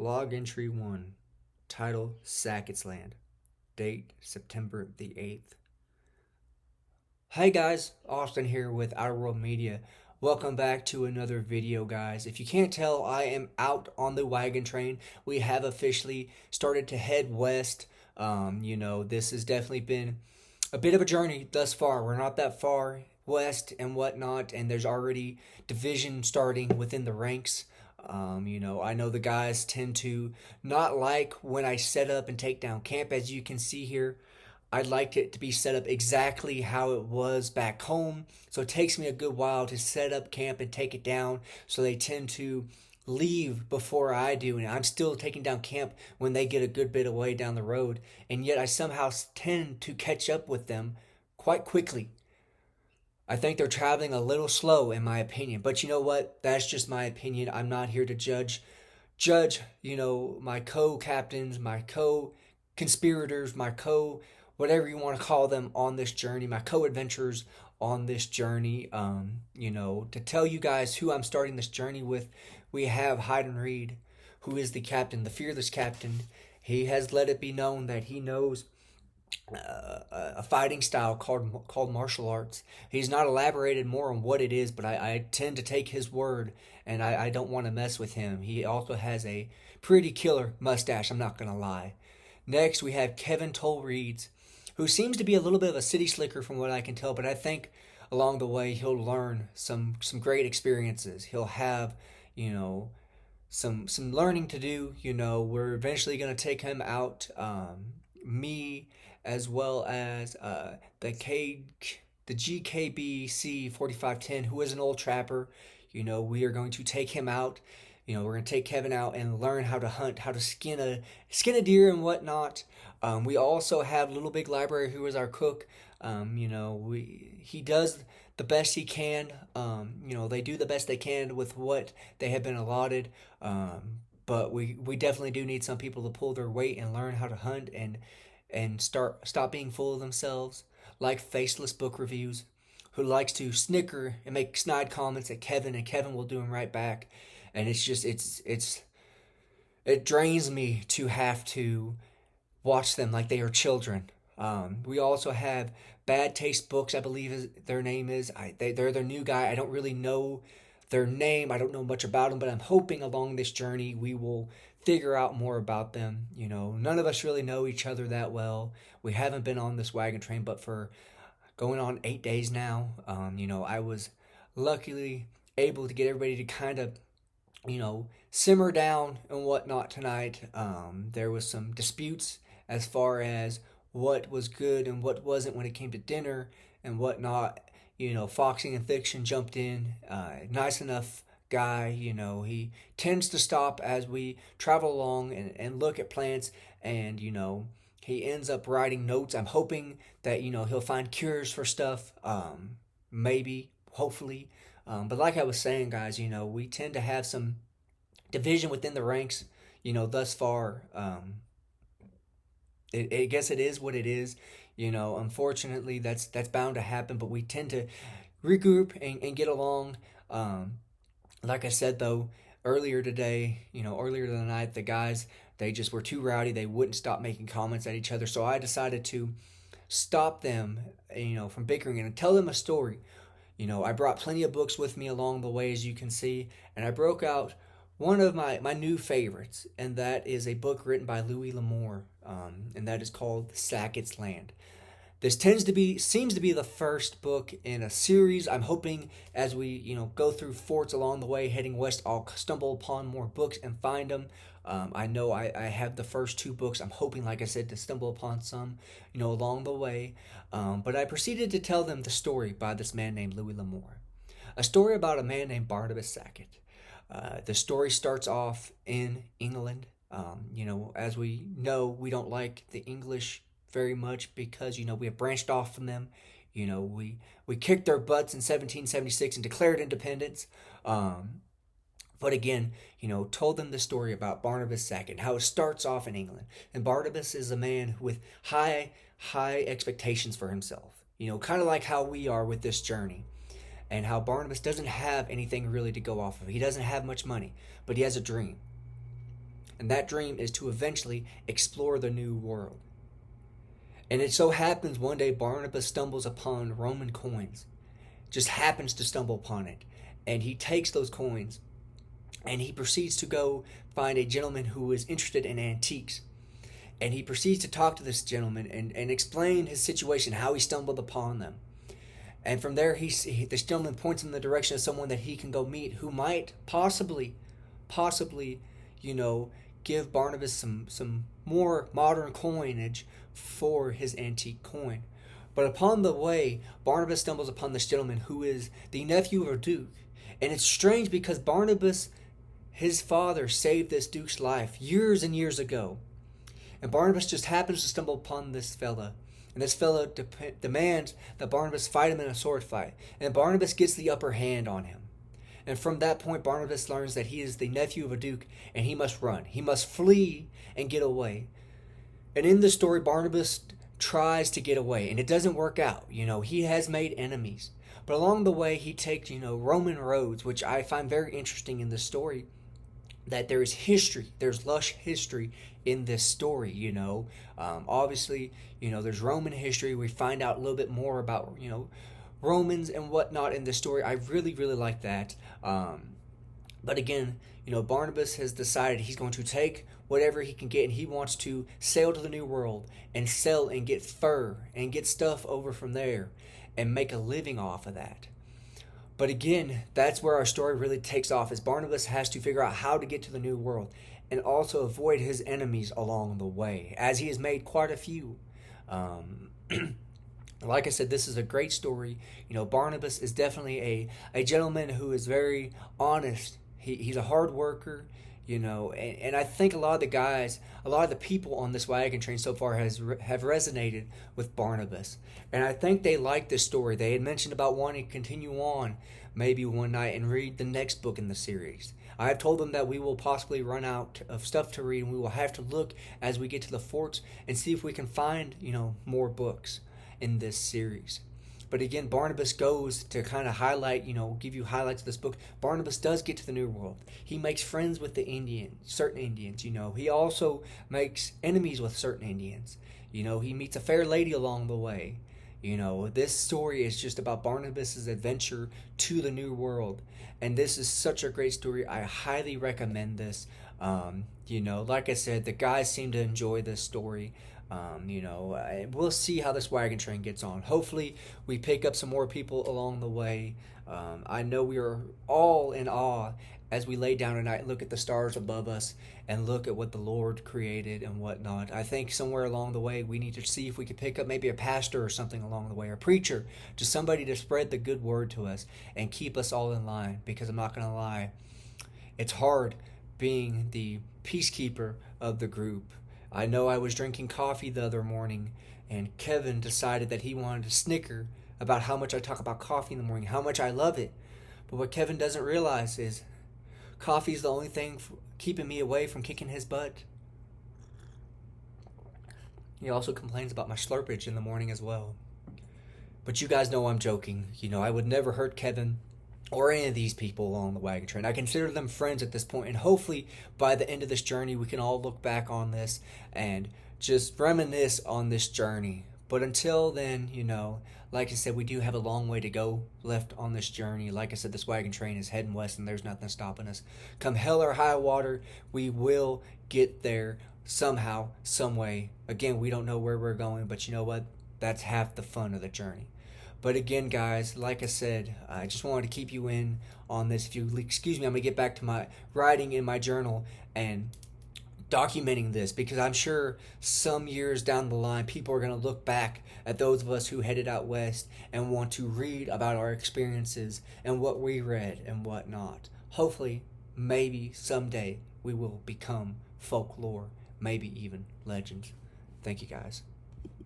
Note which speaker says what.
Speaker 1: Log entry 1. Title Sacketts Land. Date September the 8th. Hey guys, Austin here with Outer World Media. Welcome back to another video, guys. If you can't tell, I am out on the wagon train. We have officially started to head west. This has definitely been a bit of a journey thus far. We're not that far west and whatnot, and there's already division starting within the ranks. I know the guys tend to not like when I set up and take down camp, as you can see here. I'd like it to be set up exactly how it was back home. So it takes me a good while to set up camp and take it down. So they tend to leave before I do. And I'm still taking down camp when they get a good bit away down the road. And yet I somehow tend to catch up with them quite quickly. I think they're traveling a little slow, in my opinion. But you know what? That's just my opinion. I'm not here to judge, my co-captains, my co-conspirators, my whatever you want to call them on this journey, my co-adventurers on this journey. To tell you guys who I'm starting this journey with, we have Hyden Reed, who is the captain, the fearless captain. He has let it be known that he knows a fighting style called martial arts. He's not elaborated more on what it is, but I tend to take his word, and I don't want to mess with him. He also has a pretty killer mustache, I'm not going to lie. Next, we have Kevin Toll Reeds, who seems to be a little bit of a city slicker from what I can tell, but I think along the way he'll learn some great experiences. He'll have, some learning to do. We're eventually going to take him out. Me, as well as the GKBC 4510, who is an old trapper. We are going to take him out. We're going to take Kevin out and learn how to hunt, how to skin a deer and whatnot. We also have Little Big Library, who is our cook. He does the best he can. They do the best they can with what they have been allotted. But we definitely do need some people to pull their weight and learn how to hunt and stop being full of themselves, like Faceless Book Reviews, who likes to snicker and make snide comments at Kevin, and Kevin will do them right back. And it drains me to have to watch them like they are children. We also have Bad Taste Books, I believe their name is. They're their new guy. I don't really know their name. I don't know much about them, but I'm hoping along this journey we will figure out more about them. None of us really know each other that well. We haven't been on this wagon train, but for going on 8 days now, I was luckily able to get everybody to kind of, simmer down and whatnot tonight. There was some disputes as far as what was good and what wasn't when it came to dinner and whatnot. Foxing and Fiction jumped in. Nice enough guy. He tends to stop as we travel along and look at plants, and he ends up writing notes. I'm hoping that he'll find cures for stuff. Maybe, hopefully. But like I was saying, guys, we tend to have some division within the ranks. Thus far. I guess it is what it is. Unfortunately, that's bound to happen. But we tend to regroup and get along. Like I said, though, earlier today, earlier tonight, the guys, they just were too rowdy. They wouldn't stop making comments at each other. So I decided to stop them, from bickering and tell them a story. I brought plenty of books with me along the way, as you can see, and I broke out one of my new favorites, and that is a book written by Louis L'Amour, and that is called Sacketts Land. This seems to be the first book in a series. I'm hoping as we, go through forts along the way heading west, I'll stumble upon more books and find them. I know I have the first two books. I'm hoping, like I said, to stumble upon some, along the way. But I proceeded to tell them the story by this man named Louis L'Amour. A story about a man named Barnabas Sackett. The story starts off in England. As we know, we don't like the English very much because, we have branched off from them. We kicked their butts in 1776 and declared independence. But again, told them the story about Barnabas Sackett, how it starts off in England. And Barnabas is a man with high expectations for himself. Kind of like how we are with this journey. And how Barnabas doesn't have anything really to go off of. He doesn't have much money, but he has a dream. And that dream is to eventually explore the new world. And it so happens one day Barnabas stumbles upon Roman coins, just happens to stumble upon it. And he takes those coins and he proceeds to go find a gentleman who is interested in antiques. And he proceeds to talk to this gentleman and explain his situation, how he stumbled upon them. And from there, this gentleman points him in the direction of someone that he can go meet who might possibly, give Barnabas some more modern coinage for his antique coin. But upon the way, Barnabas stumbles upon this gentleman who is the nephew of a duke. And it's strange because Barnabas, his father, saved this duke's life years and years ago. And Barnabas just happens to stumble upon this fella. And this fella demands that Barnabas fight him in a sword fight. And Barnabas gets the upper hand on him. And from that point, Barnabas learns that he is the nephew of a duke and he must run. He must flee and get away. And in the story, Barnabas tries to get away and it doesn't work out. He has made enemies. But along the way, he takes, Roman roads, which I find very interesting in this story. That there is history, there's lush history in this story, Obviously, there's Roman history. We find out a little bit more about, Romans and whatnot in this story. I really, really like that. But again, Barnabas has decided he's going to take whatever he can get and he wants to sail to the New World and sell and get fur and get stuff over from there and make a living off of that. But again, that's where our story really takes off, is Barnabas has to figure out how to get to the New World and also avoid his enemies along the way, as he has made quite a few. Like I said, this is a great story. Barnabas is definitely a gentleman who is very honest. He's a hard worker, and I think a lot of the people on this wagon train so far have resonated with Barnabas. And I think they like this story. They had mentioned about wanting to continue on maybe one night and read the next book in the series. I have told them that we will possibly run out of stuff to read and we will have to look as we get to the forts and see if we can find, more books in this series. But again, Barnabas goes to kind of highlight, give you highlights of this book. Barnabas does get to the New World. He makes friends with certain Indians, He also makes enemies with certain Indians. He meets a fair lady along the way. This story is just about Barnabas' adventure to the New World. And this is such a great story. I highly recommend this. Like I said, the guys seem to enjoy this story. We'll see how this wagon train gets on. Hopefully, we pick up some more people along the way. I know we are all in awe as we lay down tonight and look at the stars above us and look at what the Lord created and whatnot. I think somewhere along the way, we need to see if we could pick up maybe a pastor or something along the way, or a preacher, just somebody to spread the good word to us and keep us all in line. Because I'm not going to lie, it's hard being the peacekeeper of the group. I know I was drinking coffee the other morning, and Kevin decided that he wanted to snicker about how much I talk about coffee in the morning, how much I love it. But what Kevin doesn't realize is coffee is the only thing keeping me away from kicking his butt. He also complains about my slurpage in the morning as well. But you guys know I'm joking. I would never hurt Kevin or any of these people along the wagon train. I consider them friends at this point, and hopefully by the end of this journey we can all look back on this and just reminisce on this journey. But until then, like I said, we do have a long way to go left on this journey. Like I said, this wagon train is heading west and there's nothing stopping us. Come hell or high water, we will get there somehow, some way. Again, we don't know where we're going, but you know what? That's half the fun of the journey. But again, guys, like I said, I just wanted to keep you in on this. If you excuse me, I'm going to get back to my writing in my journal and documenting this, because I'm sure some years down the line, people are going to look back at those of us who headed out west and want to read about our experiences and what we read and whatnot. Hopefully, maybe someday we will become folklore, maybe even legends. Thank you, guys.